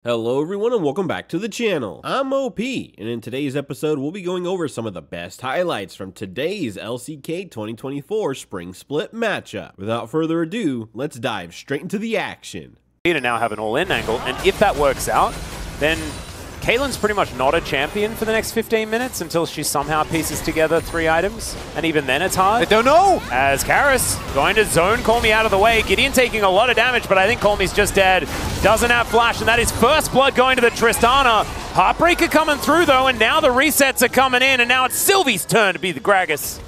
Hello everyone and welcome back to the channel. I'm OP, and in today's episode we'll be going over some of the best highlights from today's LCK 2024 Spring Split matchup. Without further ado, let's dive straight into the action. To now have an all-in angle, and if that works out, then Caitlyn's pretty much not a champion for the next 15 minutes until she somehow pieces together 3 items, and even then it's hard. I don't know! As Karis going to zone Colmy out of the way. Gideon taking a lot of damage, but I think Colmy's just dead. Doesn't have flash, and that is first blood going to the Tristana. Heartbreaker coming through though, and now the resets are coming in, and now it's Sylvie's turn to be the Gragas.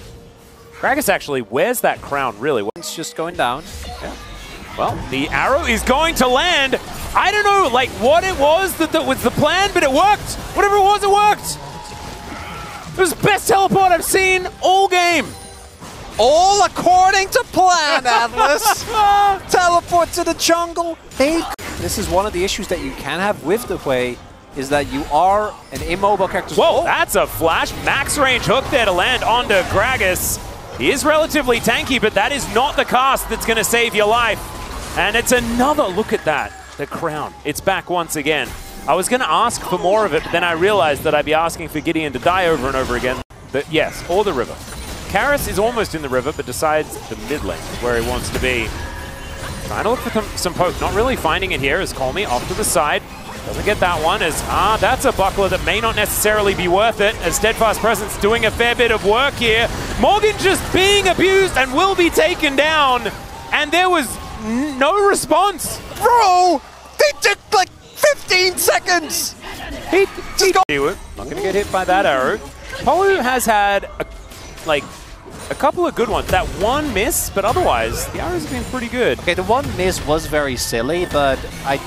Gragas actually wears that crown really well. It's just going down. Yeah. Well, the arrow is going to land. I don't know, like, what it was that was the plan, but it worked. Whatever it worked. It was the best teleport I've seen all game. All according to plan, Atlas. Teleport to the jungle. Hey, this is one of the issues that you can have with the way, is that you are an immobile character. Whoa, that's a flash. Max range hook there to land onto Gragas. He is relatively tanky, but that is not the cast that's going to save your life. And it's another, look at that, the crown. It's back once again. I was going to ask for more of it, but then I realized that I'd be asking for Gideon to die over and over again. But yes, or the river. Karis is almost in the river, but decides the mid lane is where he wants to be. Trying to look for some poke, not really finding it here as Colmy off to the side. Doesn't get that one as, that's a buckler that may not necessarily be worth it, as Steadfast Presence doing a fair bit of work here. Morgan just being abused and will be taken down, and there was no response. Bro, they took like 15 seconds. He not gonna get hit by that arrow. Polu has had a couple of good ones. That one miss, but otherwise the arrows have been pretty good. Okay, the one miss was very silly, but I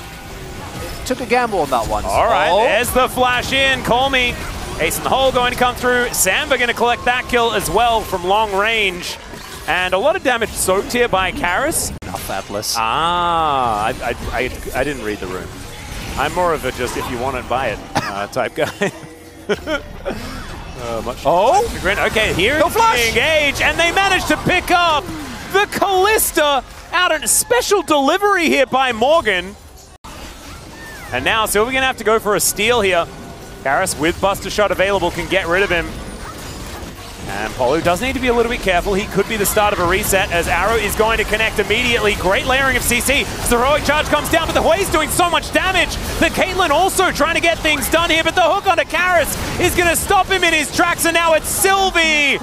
took a gamble on that one. All right, there's the flash in. Colmy, ace in the hole going to come through. Samba going to collect that kill as well from long range. And a lot of damage soaked here by Karis. Enough, Atlas. I didn't read the room. I'm more of a just if you want it, buy it type guy. Okay, here no it's flash. Engage, and they managed to pick up the Callista out on a special delivery here by Morgan. And now Sylvie gonna have to go for a steal here. Karis with Buster Shot available can get rid of him. And Polu does need to be a little bit careful. He could be the start of a reset as Arrow is going to connect immediately. Great layering of CC. The heroic charge comes down, but the Hui's doing so much damage. The Caitlyn also trying to get things done here, but the hook onto Karis is going to stop him in his tracks, and now it's Sylvie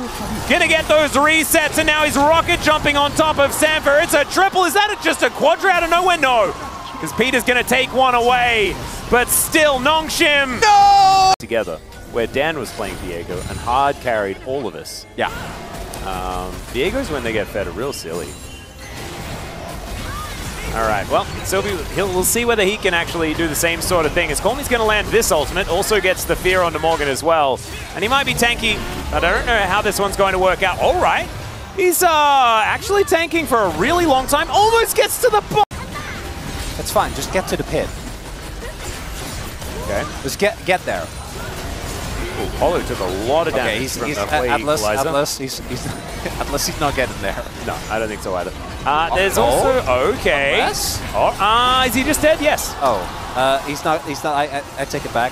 going to get those resets, and now he's rocket jumping on top of Sanford. It's a triple. Is that just a quadra out of nowhere? No, because Peter's going to take one away, but still Nongshim No! Together. Where Dan was playing Diego and hard carried all of us. Yeah. Diego's when they get fed are real silly. All right, well, Sylvie, we'll see whether he can actually do the same sort of thing. As Colmy's going to land this ultimate, also gets the fear onto Morgan as well. And he might be tanky, but I don't know how this one's going to work out. All right, he's actually tanking for a really long time. Almost gets to the That's fine, just get to the pit. Okay. Just get there. Ooh, Polo took a lot of damage from the Atlas, Atlas, he's not getting there. No, I don't think so either. There's also, okay. Atlas? Is he just dead? Yes. He's not, I take it back.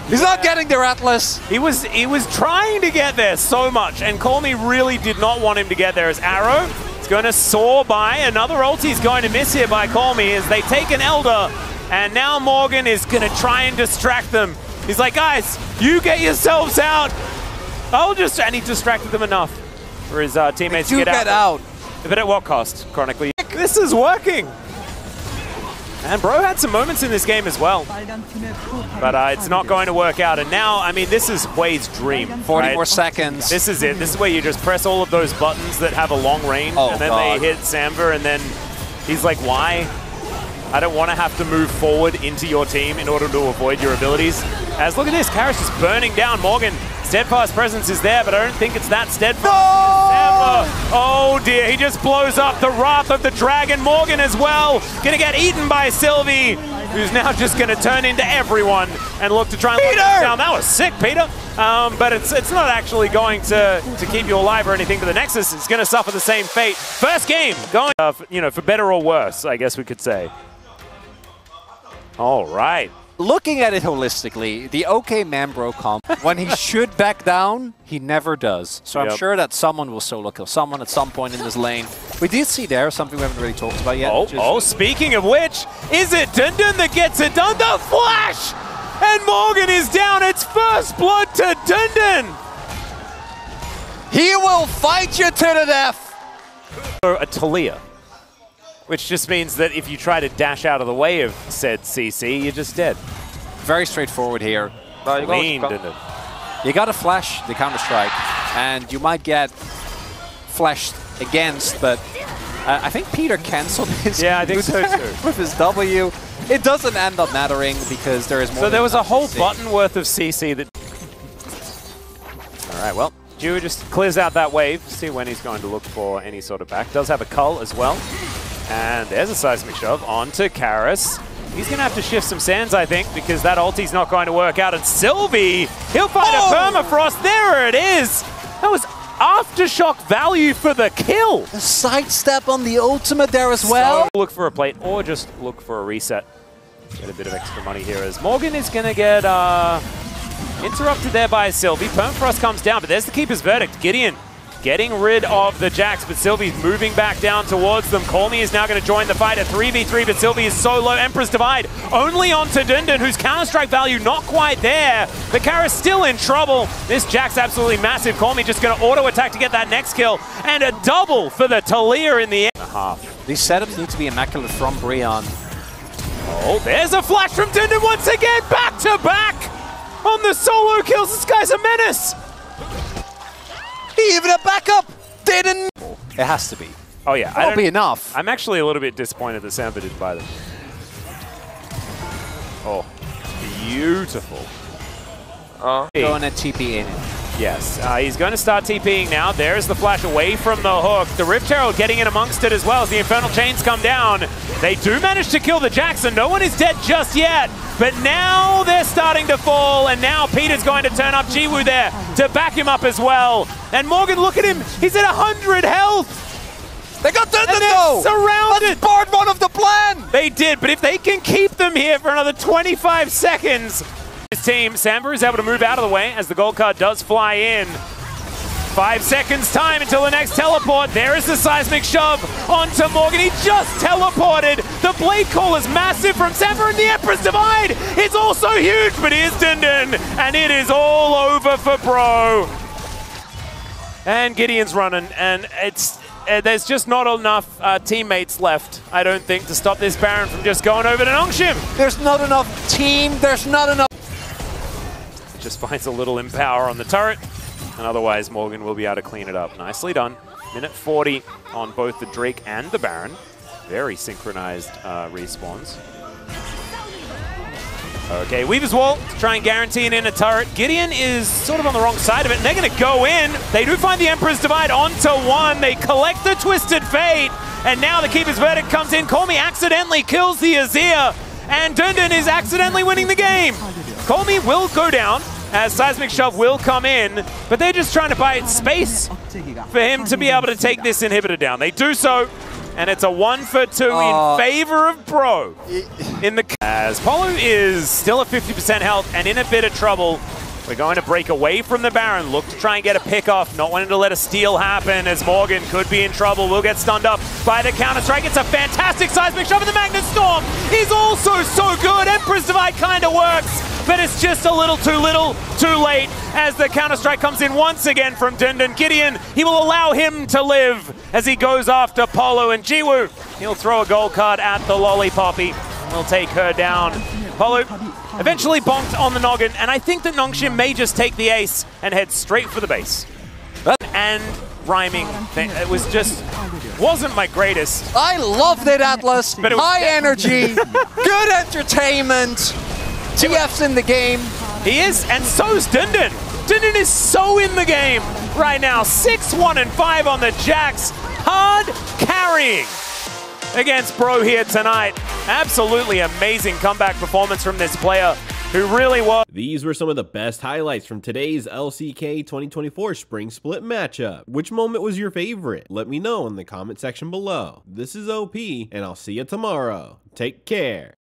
He's not getting there, Atlas! He was trying to get there so much, and Colmy really did not want him to get there as Arrow is going to soar by. Another ulti's going to miss here by Colmy as they take an Elder, and now Morgan is going to try and distract them. He's like, guys, you get yourselves out. And he distracted them enough for his teammates to get out. But at what cost, chronically? This is working. And Bro had some moments in this game as well. But it's not going to work out. And now, I mean, this is Wade's dream. 40 more seconds. This is it. This is where you just press all of those buttons that have a long range. And then they hit Samver, and then he's like, why? I don't want to have to move forward into your team in order to avoid your abilities. As look at this, Karis is burning down Morgan. Steadfast Presence is there, but I don't think it's that Steadfast. No! Oh dear, he just blows up the Wrath of the Dragon. Morgan as well, gonna get eaten by Sylvie, who's now just gonna turn into everyone and look to try and lock him down. That was sick, Peter. But it's not actually going to keep you alive or anything, but the Nexus is gonna suffer the same fate. First game going, for better or worse, I guess we could say. All right. Looking at it holistically, the OK Mambro comp, when he should back down, he never does. So I'm sure that someone will solo kill someone at some point in this lane. We did see there something we haven't really talked about yet. Speaking of which, is it Dundun that gets it done? The flash! And Morgan is down. It's first blood to Dundun. He will fight you to the death. A Talia, which just means that if you try to dash out of the way of said CC, you're just dead. Very straightforward here. Clean Dundun. You got to flash the Counter-Strike, and you might get flashed against, but I think Peter cancelled his I think so too. with his W. It doesn't end up mattering because there is more. So there was a whole button worth of CC that... All right, well, Jiwoo just clears out that wave. See when he's going to look for any sort of back. Does have a cull as well. And there's a seismic shove onto Karis. He's going to have to shift some sands, I think, because that ulti's not going to work out. And Sylvie, he'll find a permafrost. There it is. That was aftershock value for the kill. A sidestep on the ultimate there as well. So look for a plate or just look for a reset. Get a bit of extra money here as Morgan is going to get interrupted there by Sylvie. Permafrost comes down, but there's the keeper's verdict. Gideon getting rid of the Jax, but Sylvie's moving back down towards them. Call Me is now going to join the fight at 3v3, but Sylvie is so low. Emperor's Divide only onto Dundun, whose Counter-Strike value not quite there. But Kara's still in trouble. This Jax absolutely massive. Call Me just going to auto-attack to get that next kill. And a double for the Talia in the end. These setups need to be immaculate from BRION. Oh, there's a flash from Dundun once again. Back-to-back on the solo kills. This guy's a menace. Even a backup didn't. It has to be. Oh yeah, that'll be enough. I'm actually a little bit disappointed that Samba didn't buy them. Oh, beautiful. Going to TP in it. Yes, he's going to start TPing now. There's the flash away from the hook. The Rift Herald getting in amongst it as well as the Infernal Chains come down. They do manage to kill the Jackson. No one is dead just yet. But now they're starting to fall, and now Peter's going to turn up Jiwoo there to back him up as well. And Morgan, look at him. He's at 100 health. They got Dundun though! Surrounded! That's part one of the plan! They did, but if they can keep them here for another 25 seconds... His team, Samba is able to move out of the way as the gold card does fly in. 5 seconds time until the next teleport. There is the seismic shove onto Morgan. He just teleported. The blade call is massive from Samba, and the Emperor's Divide is also huge, but here's Dundun, and it is all over for Bro. And Gideon's running, and it's there's just not enough teammates left, I don't think, to stop this Baron from just going over to Nongshim. There's not enough team, there's not enough. Just finds a little empower on the turret, and otherwise Morgan will be able to clean it up. Nicely done. Minute 40 on both the Drake and the Baron. Very synchronized respawns. Okay, Weaver's Wall to try and guarantee an inner turret. Gideon is sort of on the wrong side of it, and they're going to go in. They do find the Emperor's Divide onto one. They collect the Twisted Fate, and now the Keeper's Verdict comes in. Call Me accidentally kills the Azir, and Dundun is accidentally winning the game. Call Me will go down, as Seismic Shove will come in, but they're just trying to buy space for him to be able to take this inhibitor down. They do so, and it's a 1-for-2 in favor of Bro. As Polo is still at 50% health and in a bit of trouble, we're going to break away from the Baron, look to try and get a pick off, not wanting to let a steal happen as Morgan could be in trouble, will get stunned up by the Counter-Strike. It's a fantastic Seismic Shove, and the Magnet Storm is also so good. Emperor's Divide kind of works, but it's just a little too late as the Counter-Strike comes in once again from Dundun. Gideon, he will allow him to live as he goes after Polo, and Jiwoo, he'll throw a gold card at the Lollipoppy. We'll take her down. Polo eventually bonked on the noggin, and I think that Nongshim may just take the ace and head straight for the base. And rhyming, it was just, wasn't my greatest. I loved it, Atlas. But it was high energy, good entertainment. TF's in the game. He is, and so's Dundun. Dundun is so in the game right now. 6-1-5 on the Jax. Hard carrying against Bro here tonight. Absolutely amazing comeback performance from this player who really was. These were some of the best highlights from today's LCK 2024 Spring Split matchup. Which moment was your favorite? Let me know in the comment section below. This is OP, and I'll see you tomorrow. Take care.